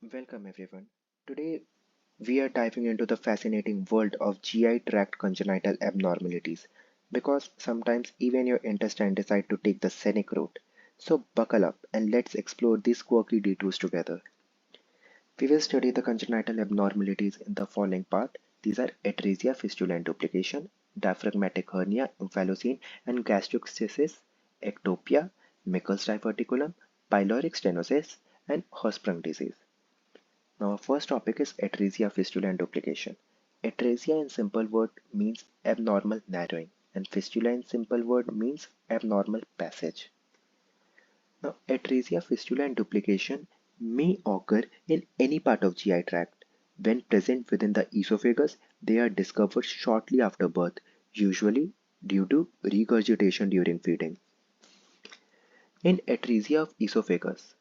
Welcome everyone. Today we are diving into the fascinating world of GI tract congenital abnormalities because sometimes even your intestine decide to take the scenic route. So buckle up and let's explore these quirky detours together. We will study the congenital abnormalities in the following part. These are atresia, fistula and duplication, diaphragmatic hernia, omphalocele and gastroschisis, ectopia, Meckel's diverticulum, pyloric stenosis and Hirschsprung disease. Now, our first topic is atresia, fistula, and duplication. Atresia in simple word means abnormal narrowing, and fistula in simple word means abnormal passage. Now, atresia, fistula, and duplication may occur in any part of GI tract. When present within the esophagus, they are discovered shortly after birth, usually due to regurgitation during feeding. In atresia of esophagus,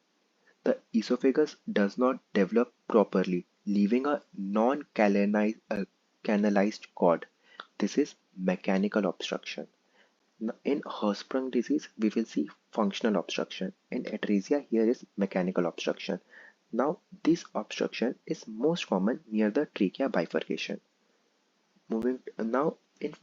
the esophagus does not develop properly, leaving a non-canalized cord. This is mechanical obstruction. In Hirschsprung disease, we will see functional obstruction. In atresia, here is mechanical obstruction. Now, this obstruction is most common near the trachea bifurcation. Moving now, in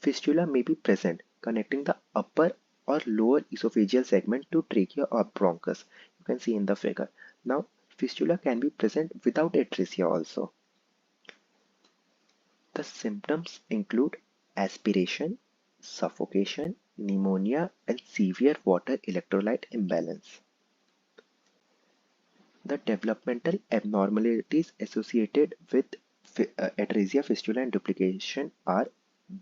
fistula may be present, connecting the upper or lower esophageal segment to trachea or bronchus. You can see in the figure. Now, fistula can be present without atresia also. The symptoms include aspiration, suffocation, pneumonia, and severe water electrolyte imbalance. The developmental abnormalities associated with atresia, fistula, and duplication are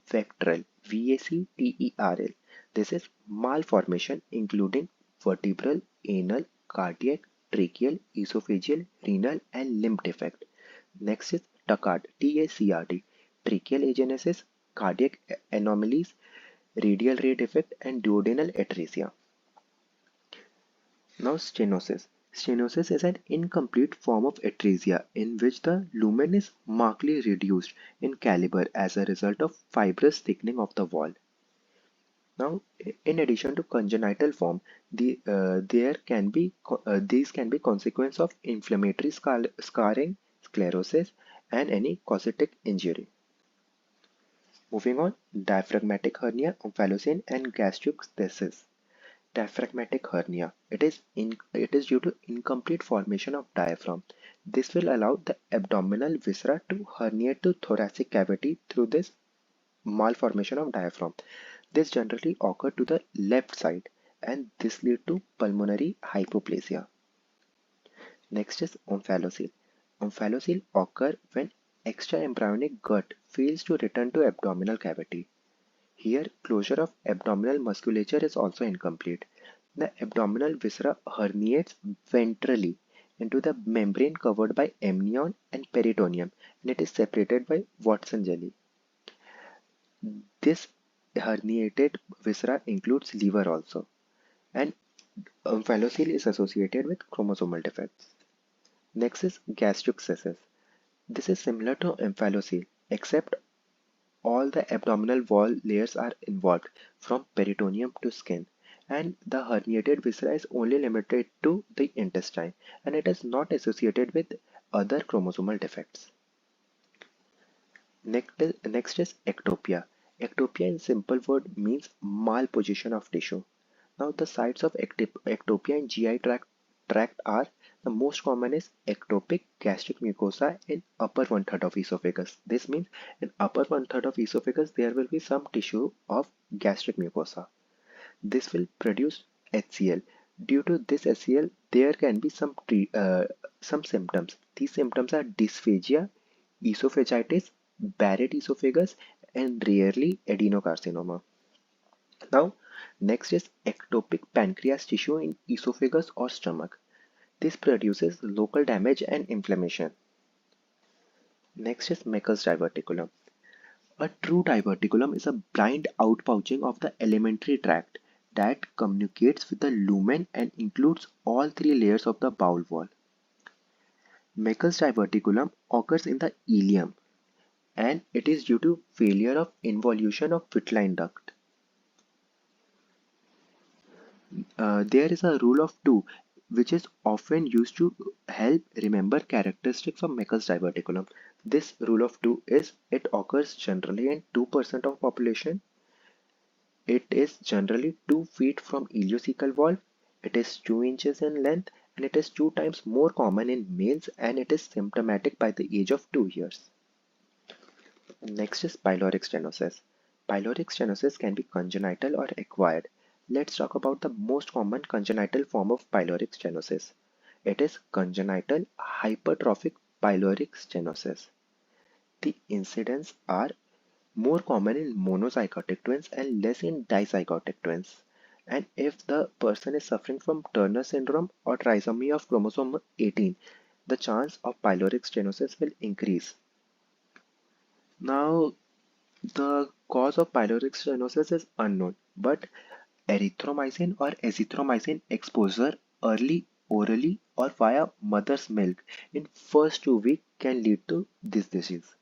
vectoral, VACTERL. This is malformation including vertebral, anal, cardiac, tracheal, esophageal, renal, and limb defect. Next is TACARD, TACRD, tracheal agenesis, cardiac anomalies, radial ray defect, and duodenal atresia. Now stenosis. Stenosis is an incomplete form of atresia in which the lumen is markedly reduced in caliber as a result of fibrous thickening of the wall. Now, in addition to congenital form, these can be consequence of inflammatory scarring, sclerosis, and any cosmetic injury. Moving on, diaphragmatic hernia, omphalocele, and gastroschisis. Diaphragmatic hernia. It is due to incomplete formation of diaphragm. This will allow the abdominal viscera to herniate to thoracic cavity through this malformation of diaphragm. This generally occur to the left side and this lead to pulmonary hypoplasia. Next is omphalocele. Omphalocele occur when extraembryonic gut fails to return to abdominal cavity. Here, closure of abdominal musculature is also incomplete. The abdominal viscera herniates ventrally into the membrane covered by amnion and peritoneum, and it is separated by Watson jelly. This herniated viscera includes liver also, and omphalocele is associated with chromosomal defects. Next is gastroschisis. This is similar to omphalocele, except all the abdominal wall layers are involved from peritoneum to skin, and the herniated viscera is only limited to the intestine and it is not associated with other chromosomal defects. Next is ectopia. Ectopia in simple word means malposition of tissue. Now the sites of ectopia in GI tract are the most common is ectopic gastric mucosa in upper one third of esophagus. This means in upper one third of esophagus there will be some tissue of gastric mucosa. This will produce HCl. Due to this HCl, there can be some symptoms. These symptoms are dysphagia, esophagitis, Barrett esophagus, and rarely adenocarcinoma. Now, next is ectopic pancreas tissue in esophagus or stomach. This produces local damage and inflammation. Next is Meckel's diverticulum. A true diverticulum is a blind outpouching of the alimentary tract that communicates with the lumen and includes all three layers of the bowel wall. Meckel's diverticulum occurs in the ileum and it is due to failure of involution of Wittlein duct. There is a rule of two which is often used to help remember characteristics of Meckel's diverticulum. This rule of two is it occurs generally in 2% of population. It is generally 2 feet from ileocecal valve. It is 2 inches in length and it is 2 times more common in males and it is symptomatic by the age of 2 years. Next is pyloric stenosis. Pyloric stenosis can be congenital or acquired. Let's talk about the most common congenital form of pyloric stenosis. It is congenital hypertrophic pyloric stenosis. The incidents are more common in monozygotic twins and less in dizygotic twins. And if the person is suffering from Turner syndrome or trisomy of chromosome 18, the chance of pyloric stenosis will increase. Now, the cause of pyloric stenosis is unknown, but erythromycin or azithromycin exposure early orally or via mother's milk in first 2 weeks can lead to this disease.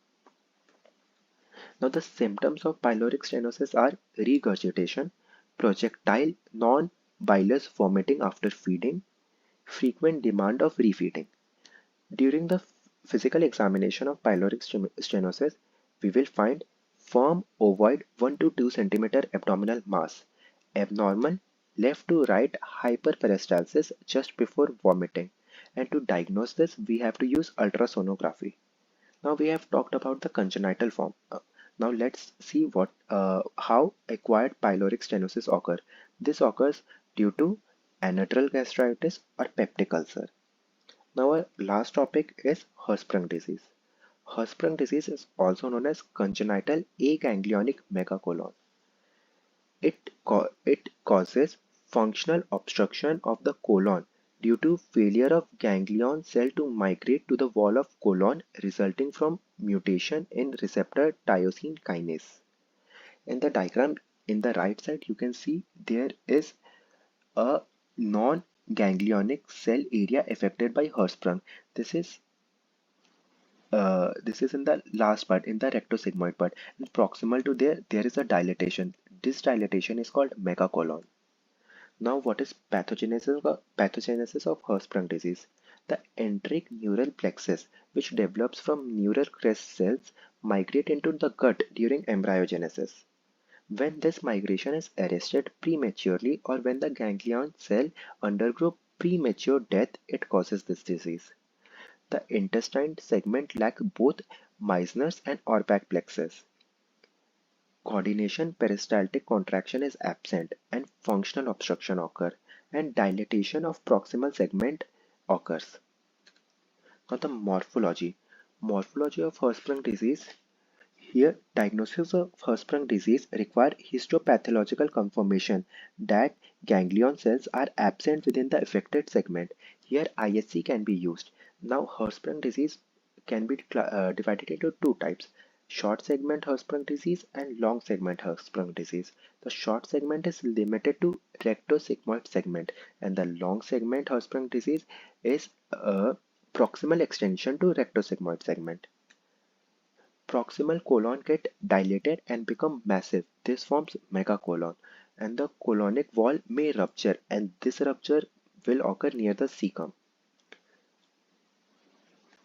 Now, the symptoms of pyloric stenosis are regurgitation, projectile non-bilous vomiting after feeding, frequent demand of refeeding. During the physical examination of pyloric stenosis, we will find firm ovoid 1 to 2 centimeter abdominal mass, abnormal left to right hyperperistalsis just before vomiting. And to diagnose this, we have to use ultrasonography. Now we have talked about the congenital form. Now let's see how acquired pyloric stenosis occur. This occurs due to anadrol gastritis or peptic ulcer. Now our last topic is Hirschsprung disease. Hirschsprung disease is also known as congenital aganglionic megacolon. It causes functional obstruction of the colon due to failure of ganglion cell to migrate to the wall of colon resulting from mutation in receptor tyrosine kinase. In the diagram in the right side you can see there is a non-ganglionic cell area affected by Hirschsprung. This is in the last part, in the rectosigmoid part, and proximal to there is a dilatation. This dilatation is called megacolon. Now, what is pathogenesis of Hirschsprung disease? The enteric neural plexus, which develops from neural crest cells, migrate into the gut during embryogenesis. When this migration is arrested prematurely or when the ganglion cell undergo premature death, it causes this disease. The intestine segment lack both Meissner's and Orbach plexus. Coordination peristaltic contraction is absent and functional obstruction occur and dilatation of proximal segment occurs. Now the morphology. Morphology of Hirschsprung disease. Here, diagnosis of Hirschsprung disease require histopathological confirmation that ganglion cells are absent within the affected segment. Here, IHC can be used. Now, Hirschsprung disease can be divided into two types: short segment Hirschsprung disease and long segment Hirschsprung disease. The short segment is limited to rectosigmoid segment, and the long segment Hirschsprung disease is a proximal extension to rectosigmoid segment. Proximal colon get dilated and become massive. This forms megacolon, and the colonic wall may rupture, and this rupture will occur near the cecum.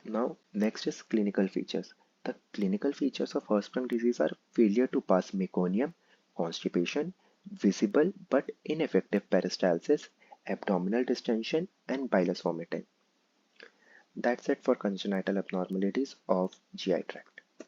Now, next is clinical features. The clinical features of Hirschsprung disease are failure to pass meconium, constipation, visible but ineffective peristalsis, abdominal distension, and bilous vomiting. That's it for congenital abnormalities of GI tract.